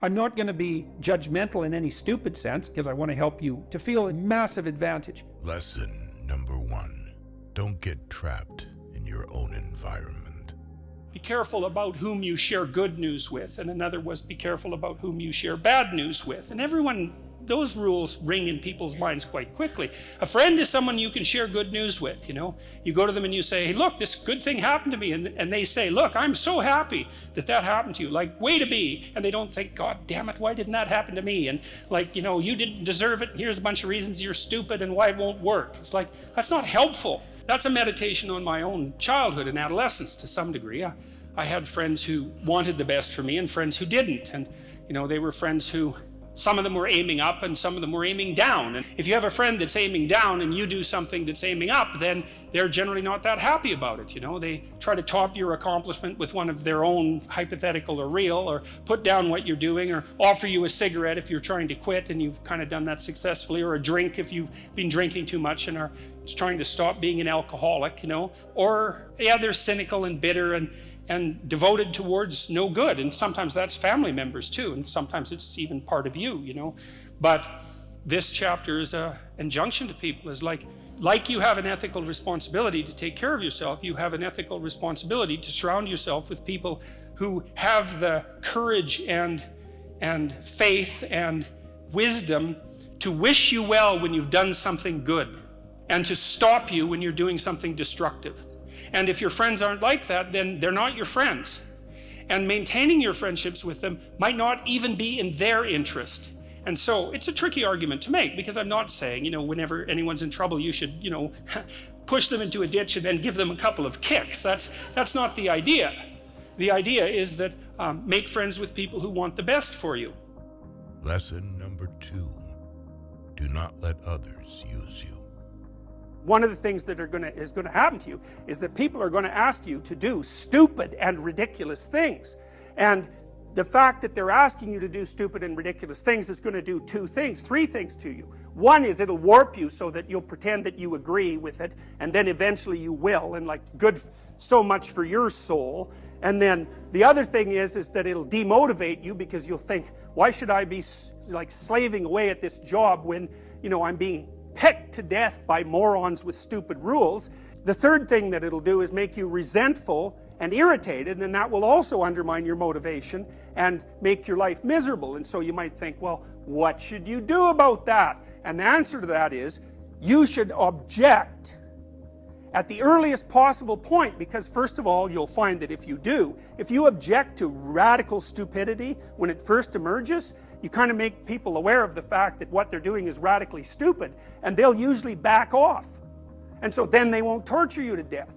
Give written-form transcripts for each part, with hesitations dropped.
I'm not going to be judgmental in any stupid sense because I want to help you to feel a massive advantage. Lesson number 1. Don't get trapped in your own environment. Be careful about whom you share good news with, and another was be careful about whom you share bad news with. And everyone, those rules ring in people's minds quite quickly. A friend is someone you can share good news with, you know. You go to them and you say, hey, look, this good thing happened to me. And they say, look, I'm so happy that that happened to you. Like, way to be. And they don't think, God damn it, why didn't that happen to me? And like, you know, you didn't deserve it. Here's a bunch of reasons you're stupid and why it won't work. It's like, that's not helpful. That's a meditation on my own childhood and adolescence to some degree. I had friends who wanted the best for me and friends who didn't. And, you know, they were friends who, some of them were aiming up and some of them were aiming down. And if you have a friend that's aiming down and you do something that's aiming up, then they're generally not that happy about it. You know, they try to top your accomplishment with one of their own, hypothetical or real, or put down what you're doing, or offer you a cigarette if you're trying to quit and you've kind of done that successfully, or a drink if you've been drinking too much and are trying to stop being an alcoholic, you know. Or, yeah, they're cynical and bitter and devoted towards no good. And sometimes that's family members too, and sometimes it's even part of you, you know. But this chapter is an injunction to people, is like you have an ethical responsibility to take care of yourself, you have an ethical responsibility to surround yourself with people who have the courage and faith and wisdom to wish you well when you've done something good, and to stop you when you're doing something destructive. And if your friends aren't like that, then they're not your friends. And maintaining your friendships with them might not even be in their interest. And so it's a tricky argument to make, because I'm not saying, you know, whenever anyone's in trouble, you should, you know, push them into a ditch and then give them a couple of kicks. That's not the idea. The idea is that make friends with people who want the best for you. Lesson number 2. Do not let others use you. One of the things that is going to happen to you is that people are going to ask you to do stupid and ridiculous things. And the fact that they're asking you to do stupid and ridiculous things is going to do 2 things, 3 things to you. One is it'll warp you so that you'll pretend that you agree with it, and then eventually you will, and like, good, so much for your soul. And then the other thing is that it'll demotivate you, because you'll think, why should I be like slaving away at this job when, you know, I'm being pecked to death by morons with stupid rules. The third thing that it'll do is make you resentful and irritated, and that will also undermine your motivation and make your life miserable. And so you might think, well, what should you do about that? And the answer to that is, you should object at the earliest possible point, because first of all, you'll find that if you object to radical stupidity when it first emerges, you kind of make people aware of the fact that what they're doing is radically stupid, and they'll usually back off. And so then they won't torture you to death.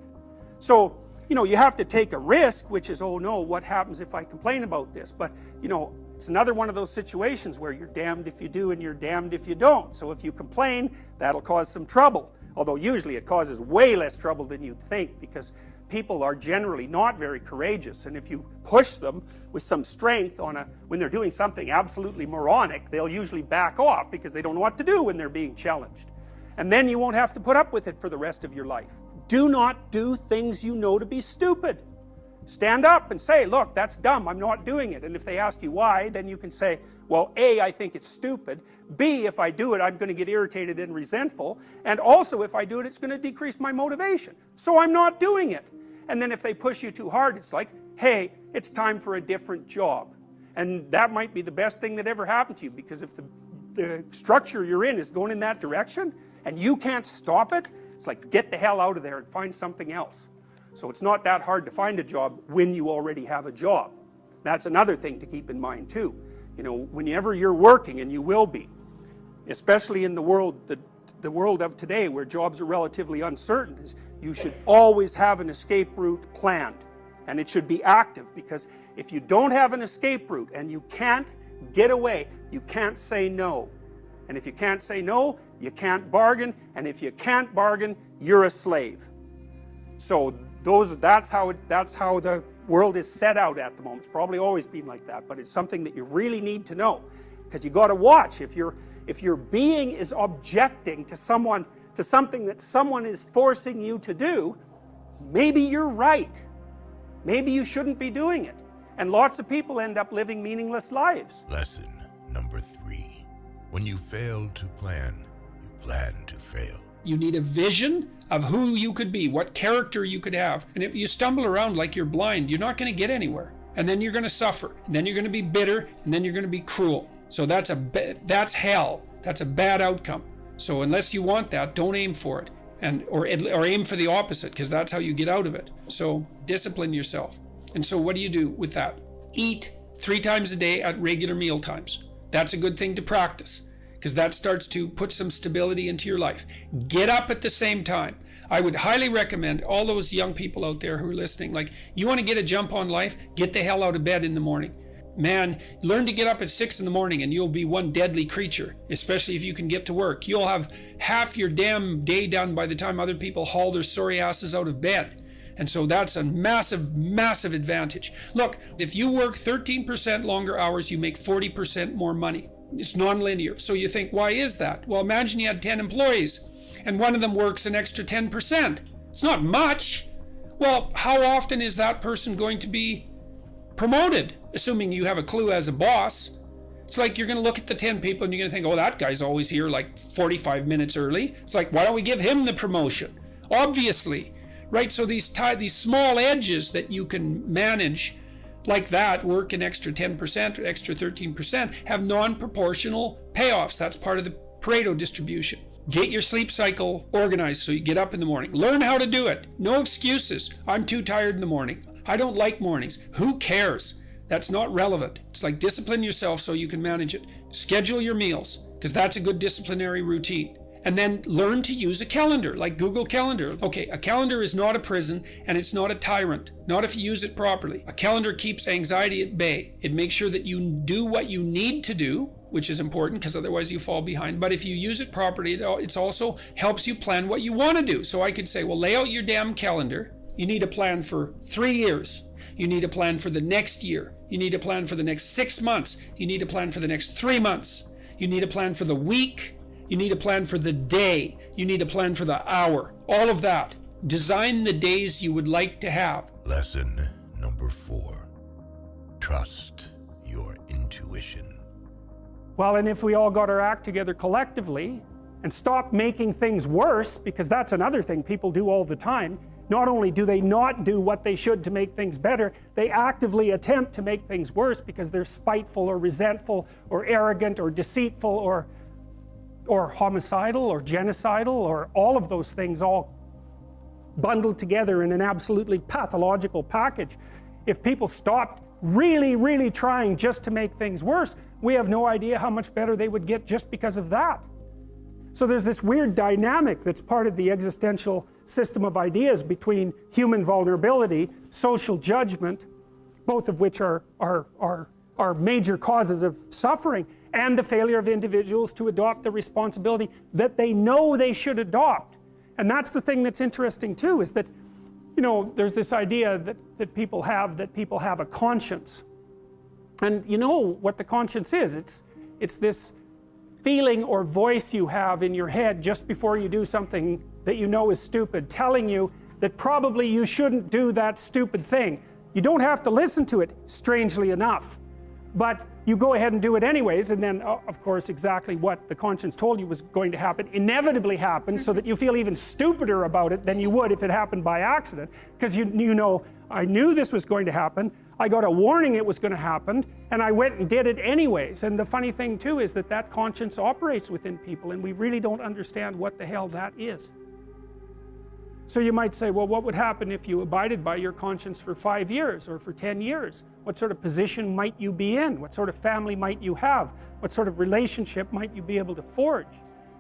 So, you know, you have to take a risk, which is, oh no, what happens if I complain about this? But, you know, it's another one of those situations where you're damned if you do and you're damned if you don't. So if you complain, that'll cause some trouble. Although usually it causes way less trouble than you'd think, because people are generally not very courageous, and if you push them with some strength when they're doing something absolutely moronic, they'll usually back off because they don't know what to do when they're being challenged. And then you won't have to put up with it for the rest of your life. Do not do things you know to be stupid. Stand up and say, look, that's dumb, I'm not doing it. And if they ask you why, then you can say, well, A, I think it's stupid. B, if I do it, I'm going to get irritated and resentful. And also, if I do it, it's going to decrease my motivation. So I'm not doing it. And then if they push you too hard, it's like, hey, it's time for a different job. And that might be the best thing that ever happened to you, because if the structure you're in is going in that direction and you can't stop it, it's like, get the hell out of there and find something else. So it's not that hard to find a job when you already have a job. That's another thing to keep in mind too. You know, whenever you're working, and you will be, especially in the world of today where jobs are relatively uncertain, is you should always have an escape route planned, and it should be active, because if you don't have an escape route and you can't get away, you can't say no. And if you can't say no, you can't bargain, and if you can't bargain, you're a slave. So that's how the world is set out at the moment. It's probably always been like that, but it's something that you really need to know, because you got to watch. If your being is objecting to something that someone is forcing you to do, maybe you're right. Maybe you shouldn't be doing it. And lots of people end up living meaningless lives. Lesson number 3. When you fail to plan, you plan to fail. You need a vision of who you could be, what character you could have. And if you stumble around like you're blind, you're not going to get anywhere. And then you're going to suffer. And then you're going to be bitter. And then you're going to be cruel. So that's hell. That's a bad outcome. So unless you want that, don't aim for it. Or aim for the opposite, because that's how you get out of it. So discipline yourself. And so what do you do with that? Eat 3 times a day at regular meal times. That's a good thing to practice, because that starts to put some stability into your life. Get up at the same time. I would highly recommend all those young people out there who are listening, like, you want to get a jump on life, get the hell out of bed in the morning. Man, learn to get up at 6 in the morning and you'll be one deadly creature, especially if you can get to work. You'll have half your damn day done by the time other people haul their sorry asses out of bed. And so that's a massive, massive advantage. Look, if you work 13% longer hours, you make 40% more money. It's non-linear. So you think, why is that? Well, imagine you had 10 employees and one of them works an extra 10%. It's not much. Well, how often is that person going to be promoted, assuming you have a clue as a boss? It's like you're going to look at the 10 people and you're going to think, oh, that guy's always here like 45 minutes early. It's like, why don't we give him the promotion? Obviously, right? So these small edges that you can manage like that, work an extra 10% or extra 13%, have non-proportional payoffs. That's part of the Pareto distribution. Get your sleep cycle organized so you get up in the morning. Learn how to do it. No excuses. I'm too tired in the morning. I don't like mornings. Who cares? That's not relevant. It's like discipline yourself so you can manage it. Schedule your meals, because that's a good disciplinary routine. And then learn to use a calendar, like Google Calendar. Okay, a calendar is not a prison and it's not a tyrant, not if you use it properly. A calendar keeps anxiety at bay. It makes sure that you do what you need to do, which is important because otherwise you fall behind. But if you use it properly, it also helps you plan what you want to do. So I could say, well, lay out your damn calendar. You need a plan for 3 years. You need a plan for the next year. You need a plan for the next 6 months. You need a plan for the next 3 months. You need a plan for the week. You need a plan for the day. You need a plan for the hour. All of that. Design the days you would like to have. Lesson number 4. Trust your intuition. Well, and if we all got our act together collectively and stopped making things worse, because that's another thing people do all the time. Not only do they not do what they should to make things better, they actively attempt to make things worse because they're spiteful or resentful or arrogant or deceitful or homicidal or genocidal, or all of those things all bundled together in an absolutely pathological package. If people stopped really, really trying just to make things worse, we have no idea how much better they would get just because of that. So there's this weird dynamic that's part of the existential system of ideas between human vulnerability, social judgment, both of which are major causes of suffering, and the failure of individuals to adopt the responsibility that they know they should adopt. And that's the thing that's interesting too, is that, you know, there's this idea that people have a conscience. And you know what the conscience is. It's this feeling or voice you have in your head just before you do something that you know is stupid, telling you that probably you shouldn't do that stupid thing. You don't have to listen to it, strangely enough, but you go ahead and do it anyways, and then of course exactly what the conscience told you was going to happen inevitably happens, so that you feel even stupider about it than you would if it happened by accident, because you know, I knew this was going to happen, I got a warning it was going to happen, and I went and did it anyways. And the funny thing too is that conscience operates within people, and we really don't understand what the hell that is. So you might say, well, what would happen if you abided by your conscience for 5 years or for 10 years? What sort of position might you be in? What sort of family might you have? What sort of relationship might you be able to forge?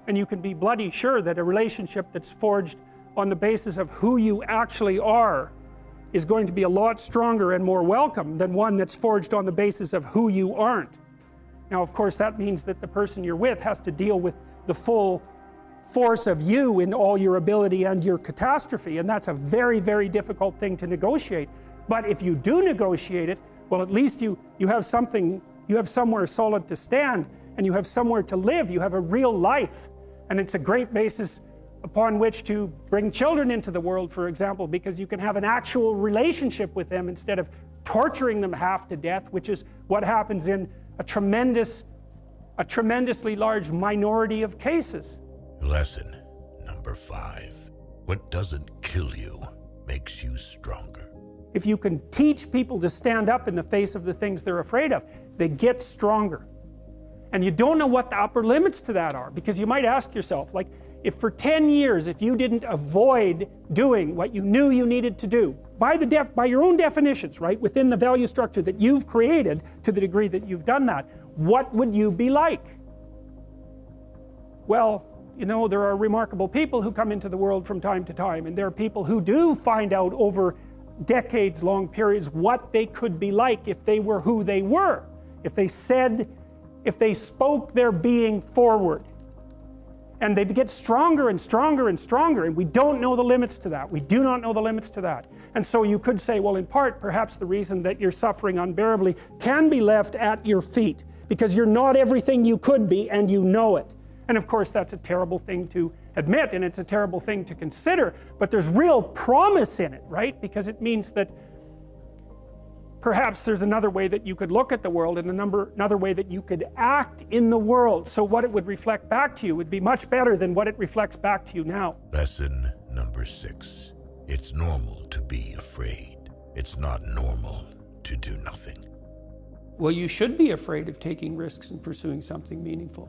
And you can be bloody sure that a relationship that's forged on the basis of who you actually are is going to be a lot stronger and more welcome than one that's forged on the basis of who you aren't. Now, of course, that means that the person you're with has to deal with the full force of you in all your ability and your catastrophe, and that's a very, very difficult thing to negotiate. But if you do negotiate it, well, at least you have something, you have somewhere solid to stand, and you have somewhere to live, you have a real life. And it's a great basis upon which to bring children into the world, for example, because you can have an actual relationship with them instead of torturing them half to death, which is what happens in a tremendously large minority of cases. Lesson number 5. What doesn't kill you makes you stronger. If you can teach people to stand up in the face of the things they're afraid of, they get stronger. And you don't know what the upper limits to that are, because you might ask yourself, like, if for 10 years, if you didn't avoid doing what you knew you needed to do, by your own definitions, right, within the value structure that you've created to the degree that you've done that, what would you be like? Well, you know, there are remarkable people who come into the world from time to time, and there are people who do find out over decades-long periods what they could be like if they were who they were, if they spoke their being forward. And they get stronger and stronger and stronger, and we don't know the limits to that. We do not know the limits to that. And so you could say, well, in part, perhaps the reason that you're suffering unbearably can be left at your feet, because you're not everything you could be, and you know it. And of course, that's a terrible thing to admit, and it's a terrible thing to consider, but there's real promise in it, right? Because it means that perhaps there's another way that you could look at the world, and another way that you could act in the world, so what it would reflect back to you would be much better than what it reflects back to you now. Lesson number 6. It's normal to be afraid. It's not normal to do nothing. Well, you should be afraid of taking risks and pursuing something meaningful.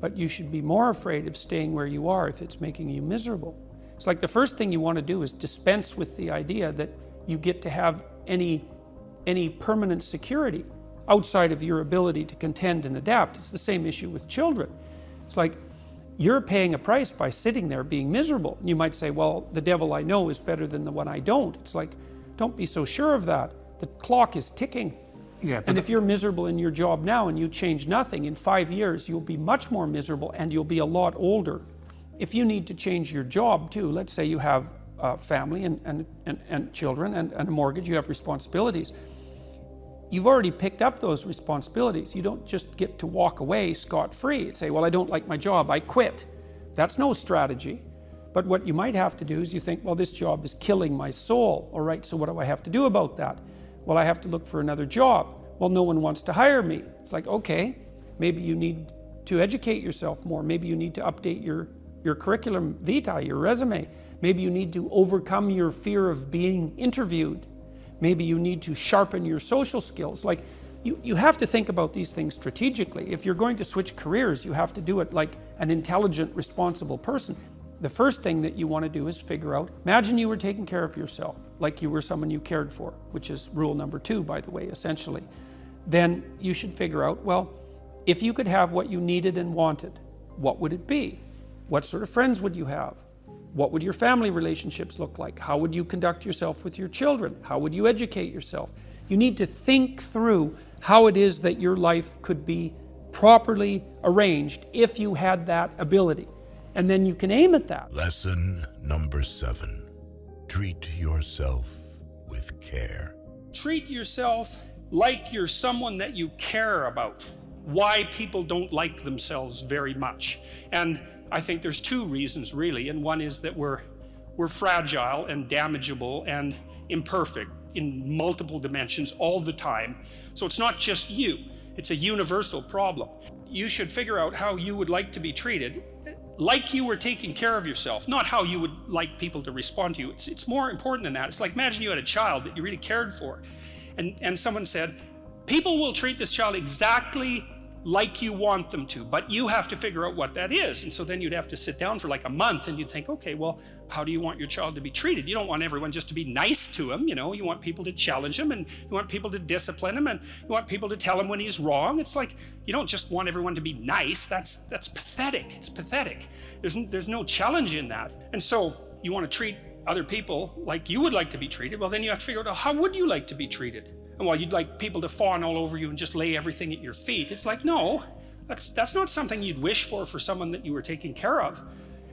But you should be more afraid of staying where you are if it's making you miserable. It's like the first thing you want to do is dispense with the idea that you get to have any permanent security outside of your ability to contend and adapt. It's the same issue with children. It's like you're paying a price by sitting there being miserable. And you might say, well, the devil I know is better than the one I don't. It's like, don't be so sure of that. The clock is ticking. Yeah, and if you're miserable in your job now and you change nothing, in 5 years you'll be much more miserable and you'll be a lot older. If you need to change your job too, let's say you have a family and children and a mortgage, you have responsibilities. You've already picked up those responsibilities. You don't just get to walk away scot-free and say, well, I don't like my job, I quit. That's no strategy. But what you might have to do is you think, well, this job is killing my soul. All right, so what do I have to do about that? Well, I have to look for another job. Well, no one wants to hire me. It's like, okay, maybe you need to educate yourself more. Maybe you need to update your curriculum vitae, your resume. Maybe you need to overcome your fear of being interviewed. Maybe you need to sharpen your social skills. Like, you have to think about these things strategically. If you're going to switch careers, you have to do it like an intelligent, responsible person. The first thing that you want to do is figure out, imagine you were taking care of yourself, like you were someone you cared for, which is rule number 2, by the way, essentially. Then you should figure out, well, if you could have what you needed and wanted, what would it be? What sort of friends would you have? What would your family relationships look like? How would you conduct yourself with your children? How would you educate yourself? You need to think through how it is that your life could be properly arranged if you had that ability. And then you can aim at that. Lesson number 7. Treat yourself with care. Treat yourself like you're someone that you care about. Why people don't like themselves very much. And I think there's 2 reasons really, and one is that we're fragile and damageable and imperfect in multiple dimensions all the time. So it's not just you, it's a universal problem. You should figure out how you would like to be treated, like you were taking care of yourself, not how you would like people to respond to you. It's more important than that. It's like, imagine you had a child that you really cared for, and someone said, people will treat this child exactly like you want them to, but you have to figure out what that is. And so then you'd have to sit down for like a month and you'd think, okay, well, how do you want your child to be treated? You don't want everyone just to be nice to him, you know, you want people to challenge him, and you want people to discipline him, and you want people to tell him when he's wrong. It's like, you don't just want everyone to be nice. That's pathetic. It's pathetic. There's no challenge in that. And so you want to treat other people like you would like to be treated. Well, then you have to figure out, how would you like to be treated? And while you'd like people to fawn all over you and just lay everything at your feet, it's like, no, that's not something you'd wish for someone that you were taking care of.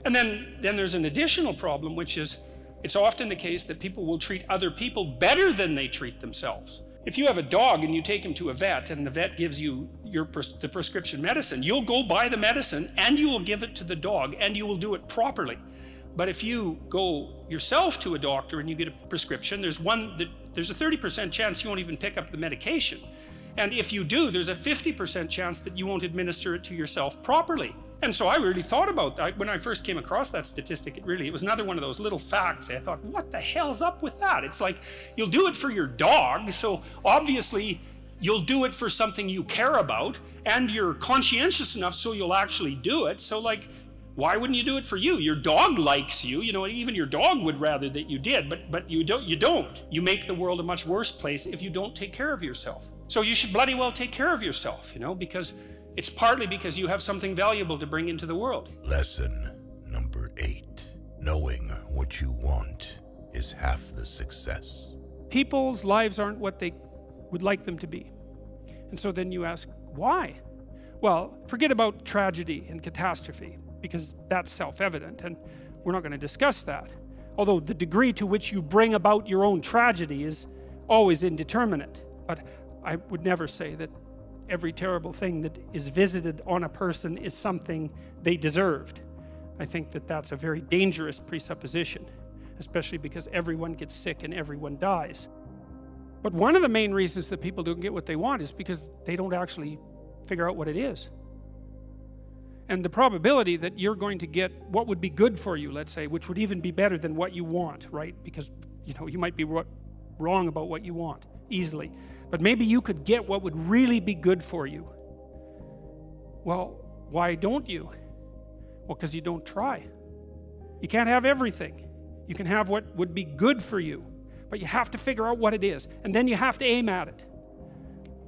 And then there's an additional problem, which is it's often the case that people will treat other people better than they treat themselves. If you have a dog and you take him to a vet and the vet gives you the prescription medicine, you'll go buy the medicine and you will give it to the dog and you will do it properly. But if you go yourself to a doctor and you get a prescription, there's one that there's a 30% chance you won't even pick up the medication. And if you do, there's a 50% chance that you won't administer it to yourself properly. And so I really thought about that. When I first came across that statistic, it was another one of those little facts. I thought, what the hell's up with that? It's like, you'll do it for your dog, so obviously you'll do it for something you care about, and you're conscientious enough so you'll actually do it. So like, why wouldn't you do it for you? Your dog likes you, even your dog would rather that you did, but you don't. You make the world a much worse place if you don't take care of yourself. So you should bloody well take care of yourself, because it's partly because you have something valuable to bring into the world. Lesson number 8. Knowing what you want is half the success. People's lives aren't what they would like them to be. And so then you ask, why? Well, forget about tragedy and catastrophe, because that's self-evident, and we're not going to discuss that. Although the degree to which you bring about your own tragedy is always indeterminate. But I would never say that every terrible thing that is visited on a person is something they deserved. I think that that's a very dangerous presupposition, especially because everyone gets sick and everyone dies. But one of the main reasons that people don't get what they want is because they don't actually figure out what it is. And the probability that you're going to get what would be good for you, let's say, which would even be better than what you want, right? Because, you might be wrong about what you want easily. But maybe you could get what would really be good for you. Well, why don't you? Well, because you don't try. You can't have everything. You can have what would be good for you, but you have to figure out what it is, and then you have to aim at it.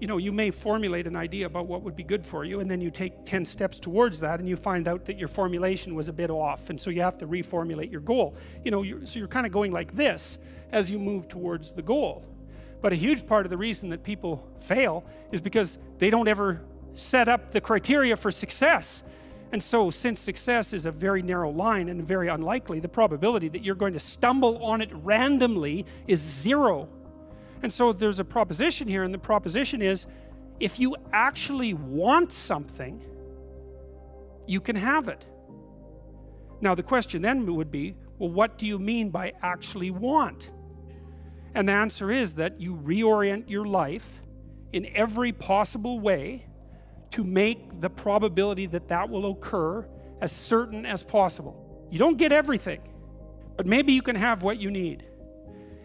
You may formulate an idea about what would be good for you, and then you take 10 steps towards that, and you find out that your formulation was a bit off, and so you have to reformulate your goal. So you're kind of going like this as you move towards the goal. But a huge part of the reason that people fail is because they don't ever set up the criteria for success. And so, since success is a very narrow line and very unlikely, the probability that you're going to stumble on it randomly is 0. And so there's a proposition here, and the proposition is, if you actually want something, you can have it. Now the question then would be, well, what do you mean by actually want? And the answer is that you reorient your life in every possible way to make the probability that that will occur as certain as possible. You don't get everything, but maybe you can have what you need.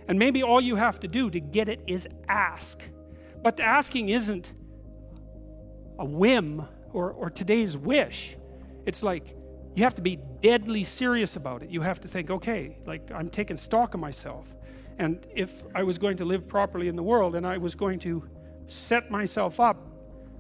And maybe all you have to do to get it is ask. But the asking isn't a whim or today's wish. It's like you have to be deadly serious about it. You have to think, okay, like I'm taking stock of myself. And if I was going to live properly in the world and I was going to set myself up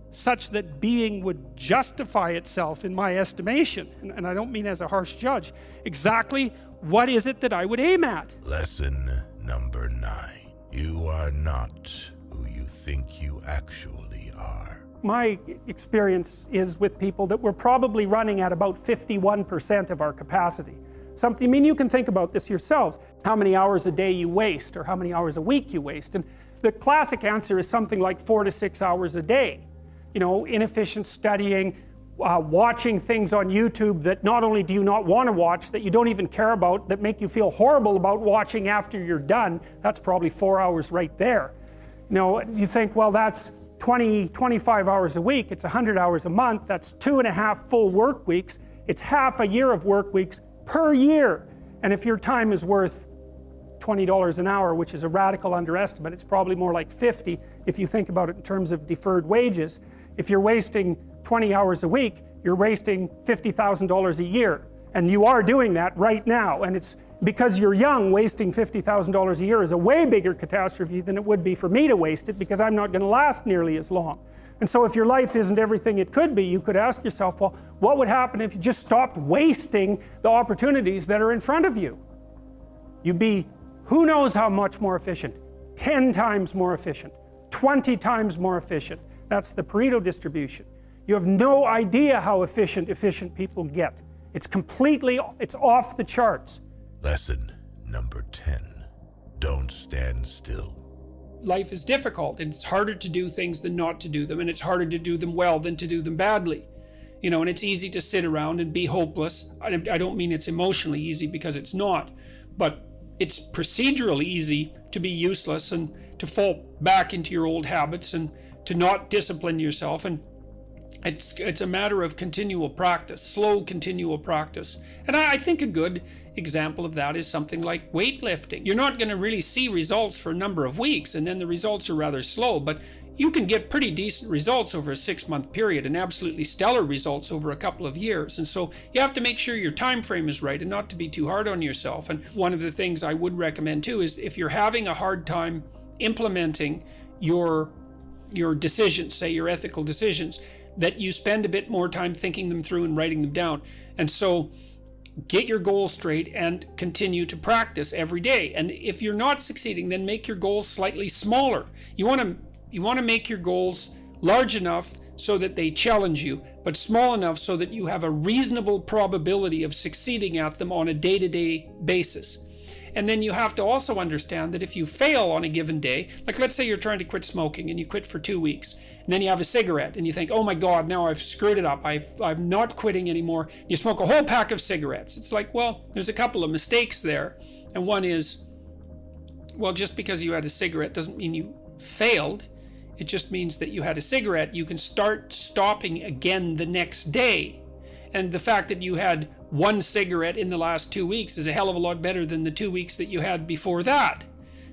such that being would justify itself in my estimation, and I don't mean as a harsh judge, exactly what is it that I would aim at? Lesson number 9. You are not who you think you actually are. My experience is with people that we're probably running at about 51% of our capacity. You can think about this yourselves. How many hours a day you waste, or how many hours a week you waste. And the classic answer is something like 4 to 6 hours a day. Inefficient studying, watching things on YouTube that not only do you not want to watch, that you don't even care about, that make you feel horrible about watching after you're done. That's probably 4 hours right there. You think, well, that's 25 hours a week. It's 100 hours a month. That's 2.5 full work weeks. It's half a year of work weeks per year. And if your time is worth $20 an hour, which is a radical underestimate, it's probably more like 50 if you think about it in terms of deferred wages. If you're wasting 20 hours a week, you're wasting $50,000 a year. And you are doing that right now. And it's because you're young, wasting $50,000 a year is a way bigger catastrophe than it would be for me to waste it, because I'm not going to last nearly as long. And so if your life isn't everything it could be, you could ask yourself, well, what would happen if you just stopped wasting the opportunities that are in front of you? You'd be who knows how much more efficient, 10 times more efficient, 20 times more efficient. That's the Pareto distribution. You have no idea how efficient people get. It's off the charts. Lesson number 10. Don't stand still. Life is difficult, and it's harder to do things than not to do them, and it's harder to do them well than to do them badly. And it's easy to sit around and be hopeless. I don't mean it's emotionally easy, because it's not, but it's procedurally easy to be useless and to fall back into your old habits and to not discipline yourself. And it's a matter of continual practice, slow continual practice. And I think a good example of that is something like weightlifting. You're not going to really see results for a number of weeks, and then the results are rather slow, but you can get pretty decent results over a 6-month period and absolutely stellar results over a couple of years. And so you have to make sure your time frame is right and not to be too hard on yourself. And one of the things I would recommend too is if you're having a hard time implementing your decisions, say your ethical decisions, that you spend a bit more time thinking them through and writing them down. And so get your goals straight and continue to practice every day. And if you're not succeeding, then make your goals slightly smaller. You want to make your goals large enough so that they challenge you, but small enough so that you have a reasonable probability of succeeding at them on a day-to-day basis. And then you have to also understand that if you fail on a given day, like let's say you're trying to quit smoking and you quit for 2 weeks, and then you have a cigarette and you think, oh my God, now I've screwed it up. I'm not quitting anymore. You smoke a whole pack of cigarettes. It's like, well, there's a couple of mistakes there. And one is, well, just because you had a cigarette doesn't mean you failed. It just means that you had a cigarette. You can start stopping again the next day. And the fact that you had 1 cigarette in the last 2 weeks is a hell of a lot better than the 2 weeks that you had before that.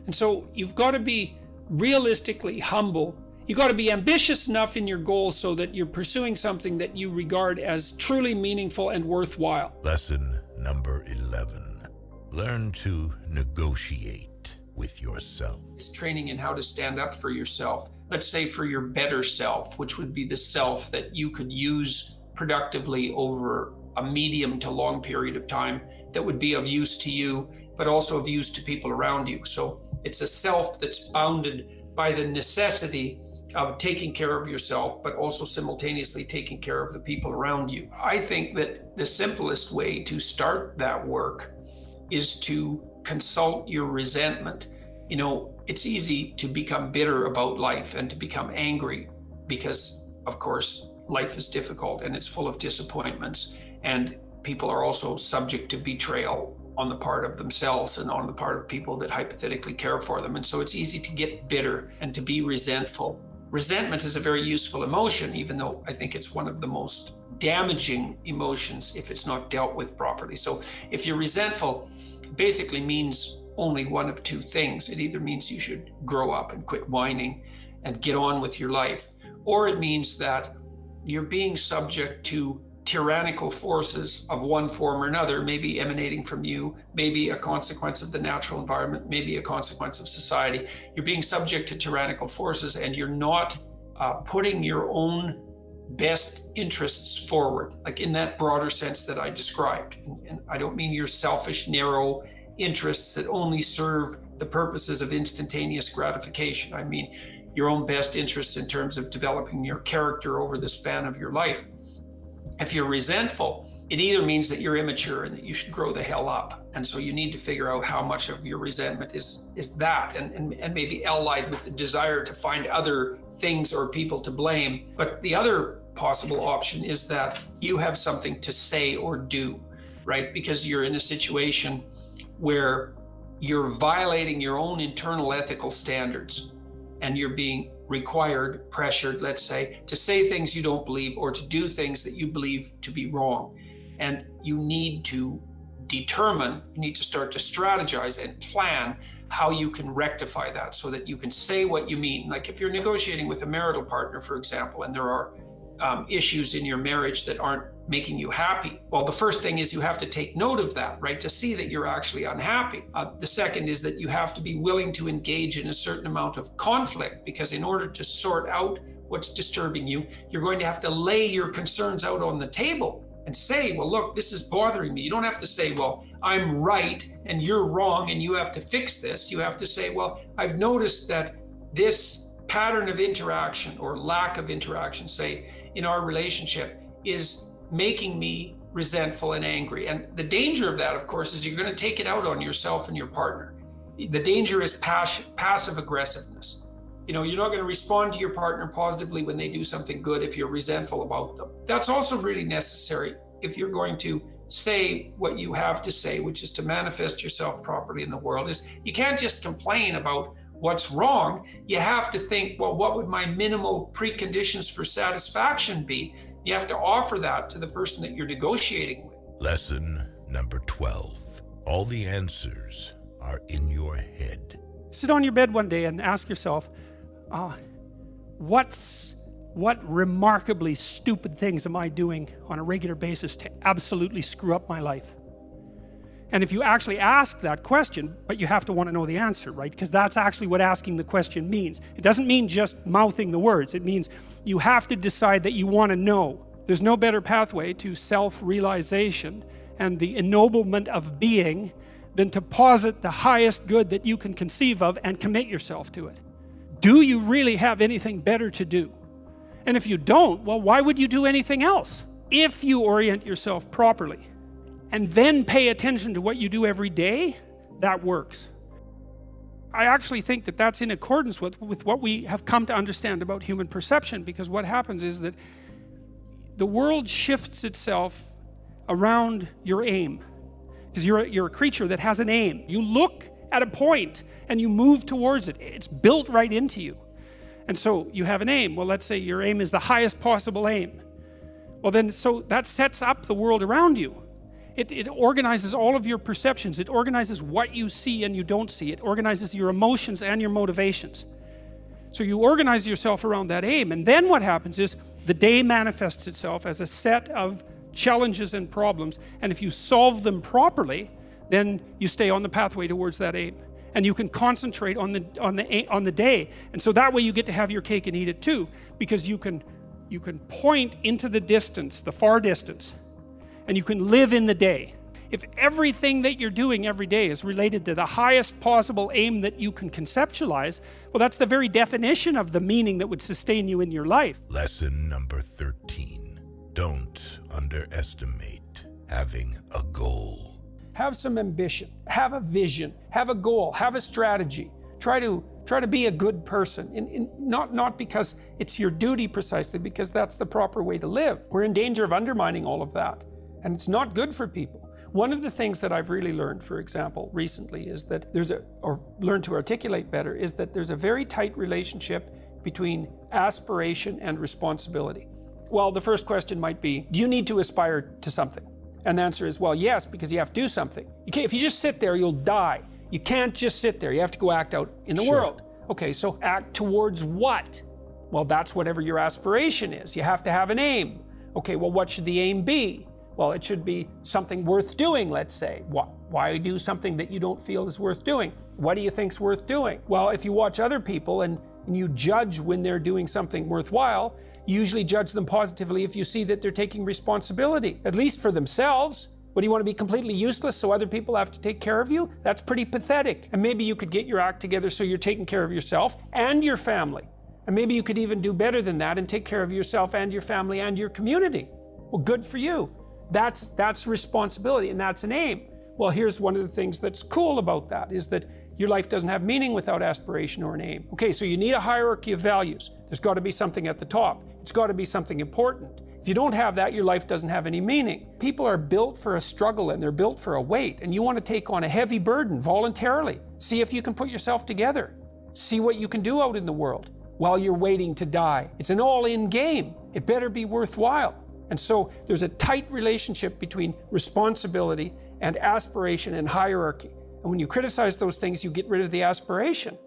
And so you've got to be realistically humble. You've got to be ambitious enough in your goals so that you're pursuing something that you regard as truly meaningful and worthwhile. Lesson number 11. Learn to negotiate with yourself. It's training in how to stand up for yourself. Let's say for your better self, which would be the self that you could use productively over a medium to long period of time that would be of use to you, but also of use to people around you. So it's a self that's bounded by the necessity of taking care of yourself, but also simultaneously taking care of the people around you. I think that the simplest way to start that work is to consult your resentment. You know, it's easy to become bitter about life and to become angry because, of course, life is difficult and it's full of disappointments, and people are also subject to betrayal on the part of themselves and on the part of people that hypothetically care for them. And so it's easy to get bitter and to be resentful. Resentment is a very useful emotion, even though I think it's one of the most damaging emotions if it's not dealt with properly. So if you're resentful, it basically means only one of two things. It either means you should grow up and quit whining and get on with your life, or it means that you're being subject to tyrannical forces of one form or another, maybe emanating from you, maybe a consequence of the natural environment, maybe a consequence of society. You're being subject to tyrannical forces and you're not putting your own best interests forward, like in that broader sense that I described. And I don't mean your selfish, narrow interests that only serve the purposes of instantaneous gratification. I mean your own best interests in terms of developing your character over the span of your life. If you're resentful, it either means that you're immature and that you should grow the hell up. And so you need to figure out how much of your resentment is that, and maybe allied with the desire to find other things or people to blame. But the other possible option is that you have something to say or do, right? Because you're in a situation where you're violating your own internal ethical standards and you're being required, pressured, let's say things you don't believe or to do things that you believe to be wrong. And you need to start to strategize and plan how you can rectify that so that you can say what you mean. Like if you're negotiating with a marital partner, for example, and there are issues in your marriage that aren't making you happy. Well, the first thing is you have to take note of that, right? To see that you're actually unhappy. The second is that you have to be willing to engage in a certain amount of conflict, because in order to sort out what's disturbing you, you're going to have to lay your concerns out on the table and say, well, look, this is bothering me. You don't have to say, well, I'm right and you're wrong and you have to fix this. You have to say, well, I've noticed that this pattern of interaction or lack of interaction, say, in our relationship is making me resentful and angry. And the danger of that, of course, is you're going to take it out on yourself and your partner. The danger is passive aggressiveness. You know, you're not going to respond to your partner positively when they do something good if you're resentful about them. That's also really necessary if you're going to say what you have to say, which is to manifest yourself properly in the world, is you can't just complain about what's wrong. You have to think, well, what would my minimal preconditions for satisfaction be? You have to offer that to the person that you're negotiating with. Lesson number 12. All the answers are in your head. Sit on your bed one day and ask yourself, what remarkably stupid things am I doing on a regular basis to absolutely screw up my life? And if you actually ask that question, but you have to want to know the answer, right? Because that's actually what asking the question means. It doesn't mean just mouthing the words. It means you have to decide that you want to know. There's no better pathway to self-realization and the ennoblement of being than to posit the highest good that you can conceive of and commit yourself to it. Do you really have anything better to do? And if you don't, well, why would you do anything else? If you orient yourself properly and then pay attention to what you do every day, that works. I actually think that that's in accordance with what we have come to understand about human perception, because what happens is that the world shifts itself around your aim, because you're a creature that has an aim. You look at a point and you move towards it. It's built right into you. And so you have an aim. Well, let's say your aim is the highest possible aim. Well then, so that sets up the world around you. It organizes all of your perceptions. It organizes what you see and you don't see. It organizes your emotions and your motivations. So you organize yourself around that aim, and then what happens is the day manifests itself as a set of challenges and problems, and if you solve them properly, then you stay on the pathway towards that aim, and you can concentrate on the day. And so that way you get to have your cake and eat it too, because you can point into the distance, the far distance, and you can live in the day. If everything that you're doing every day is related to the highest possible aim that you can conceptualize, well, that's the very definition of the meaning that would sustain you in your life. Lesson number 13. Don't underestimate having a goal. Have some ambition, have a vision, have a goal, have a strategy. Try to be a good person, not because it's your duty precisely, because that's the proper way to live. We're in danger of undermining all of that, and it's not good for people. One of the things that I've really learned, for example, recently is that learned to articulate better, is that there's a very tight relationship between aspiration and responsibility. Well, the first question might be, do you need to aspire to something? And the answer is, well, yes, because you have to do something. If you just sit there, you'll die. You can't just sit there. You have to go act out in the world. Okay, so act towards what? Well, that's whatever your aspiration is. You have to have an aim. Okay, well, what should the aim be? Well, it should be something worth doing, let's say. Why do something that you don't feel is worth doing? What do you think's worth doing? Well, if you watch other people and you judge when they're doing something worthwhile, you usually judge them positively if you see that they're taking responsibility, at least for themselves. What, do you want to be completely useless so other people have to take care of you? That's pretty pathetic. And maybe you could get your act together so you're taking care of yourself and your family. And maybe you could even do better than that and take care of yourself and your family and your community. Well, good for you. That's responsibility, and that's an aim. Well, here's one of the things that's cool about that, is that your life doesn't have meaning without aspiration or an aim. Okay, so you need a hierarchy of values. There's got to be something at the top. It's got to be something important. If you don't have that, your life doesn't have any meaning. People are built for a struggle and they're built for a weight, and you want to take on a heavy burden voluntarily. See if you can put yourself together. See what you can do out in the world while you're waiting to die. It's an all-in game. It better be worthwhile. And so there's a tight relationship between responsibility and aspiration and hierarchy. And when you criticize those things, you get rid of the aspiration.